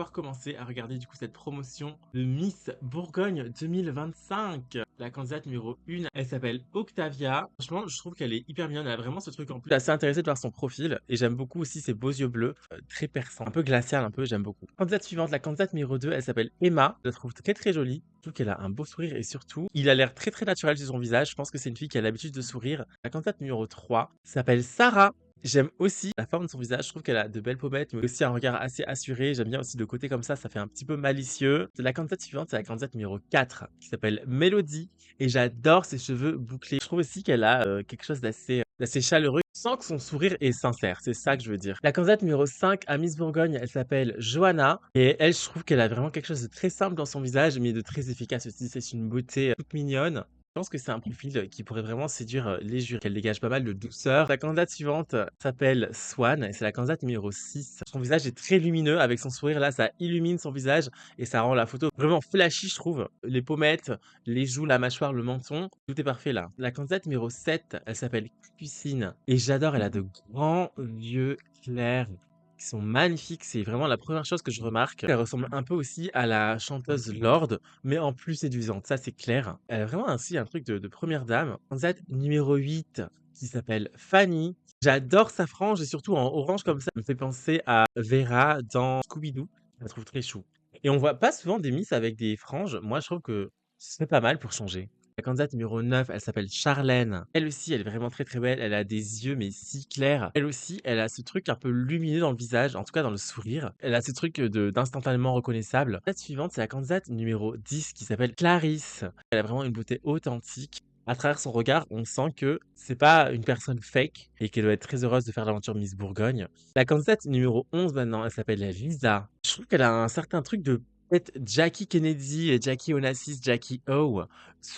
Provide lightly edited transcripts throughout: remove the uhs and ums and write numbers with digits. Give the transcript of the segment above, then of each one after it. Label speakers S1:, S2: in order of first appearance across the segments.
S1: pouvoir commencer à regarder du coup cette promotion de Miss Bourgogne 2025. La candidate numéro 1, elle s'appelle Octavia. Franchement, je trouve qu'elle est hyper mignonne. Elle a vraiment ce truc en plus. Je suis assez intéressée de voir son profil et j'aime beaucoup aussi ses beaux yeux bleus, très perçants, un peu glacial, un peu, j'aime beaucoup. Candidate suivante, la candidate numéro 2, elle s'appelle Emma. Je la trouve très très jolie. Je trouve qu'elle a un beau sourire et surtout, il a l'air très très naturel sur son visage. Je pense que c'est une fille qui a l'habitude de sourire. La candidate numéro 3 s'appelle Sarah. J'aime aussi la forme de son visage, je trouve qu'elle a de belles pommettes, mais aussi un regard assez assuré. J'aime bien aussi le côté comme ça fait un petit peu malicieux. La candidate suivante, c'est la candidate numéro 4, qui s'appelle Mélodie, et j'adore ses cheveux bouclés. Je trouve aussi qu'elle a quelque chose d'assez chaleureux, sans que son sourire est sincère, c'est ça que je veux dire. La candidate numéro 5 à Miss Bourgogne, elle s'appelle Johanna, et elle, je trouve qu'elle a vraiment quelque chose de très simple dans son visage, mais de très efficace aussi. C'est une beauté toute mignonne. Je pense que c'est un profil qui pourrait vraiment séduire les jurys. Elle dégage pas mal de douceur. La candidate suivante s'appelle Swan et c'est la candidate numéro 6. Son visage est très lumineux avec son sourire là, ça illumine son visage et ça rend la photo vraiment flashy, je trouve. Les pommettes, les joues, la mâchoire, le menton, tout est parfait là. La candidate numéro 7, elle s'appelle Capucine et j'adore, elle a de grands yeux clairs qui sont magnifiques. C'est vraiment la première chose que je remarque. Elle ressemble un peu aussi à la chanteuse Lorde, mais en plus séduisante, ça c'est clair. Elle a vraiment ainsi un truc de première dame. Candidate numéro 8 qui s'appelle Fanny. J'adore sa frange et surtout en orange comme ça. Elle me fait penser à Vera dans Scooby-Doo. Je la trouve très chou. Et on voit pas souvent des miss avec des franges. Moi, je trouve que c'est pas mal pour changer. La candidate numéro 9, elle s'appelle Charlène. Elle aussi, elle est vraiment très très belle. Elle a des yeux mais si clairs. Elle aussi, elle a ce truc un peu lumineux dans le visage, en tout cas dans le sourire. Elle a ce truc d'instantanément reconnaissable. La candidate suivante, c'est la candidate numéro 10 qui s'appelle Clarisse. Elle a vraiment une beauté authentique. À travers son regard, on sent que c'est pas une personne fake et qu'elle doit être très heureuse de faire l'aventure Miss Bourgogne. La candidate numéro 11 maintenant, elle s'appelle Lisa. Je trouve qu'elle a un certain truc de peut-être Jackie Kennedy et Jackie Onassis, Jackie O,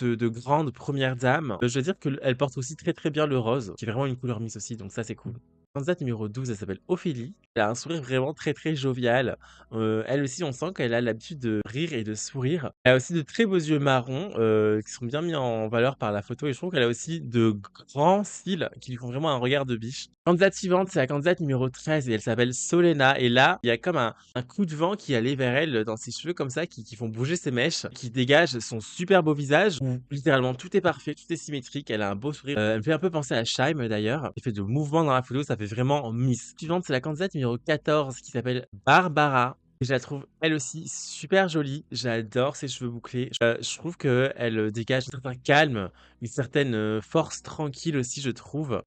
S1: de grandes premières dames. Je veux dire qu'elle porte aussi très très bien le rose, qui est vraiment une couleur Miss aussi, donc ça c'est cool. Candidate numéro 12, elle s'appelle Ophélie. Elle a un sourire vraiment très très jovial. Elle aussi, on sent qu'elle a l'habitude de rire et de sourire. Elle a aussi de très beaux yeux marrons qui sont bien mis en valeur par la photo et je trouve qu'elle a aussi de grands cils qui lui font vraiment un regard de biche. Candidate suivante, c'est la candidate numéro 13 et elle s'appelle Solena. Et là, il y a comme un coup de vent qui allait vers elle dans ses cheveux comme ça, qui font bouger ses mèches, qui dégage son super beau visage. Littéralement, tout est parfait, tout est symétrique. Elle a un beau sourire. Elle me fait un peu penser à Shaim d'ailleurs. Elle fait de mouvements dans la photo, ça fait vraiment Miss. Suivante, c'est la candidate numéro 14 qui s'appelle Barbara. Et je la trouve elle aussi super jolie. J'adore ses cheveux bouclés. Je trouve qu'elle dégage un certain calme, une certaine force tranquille aussi, je trouve.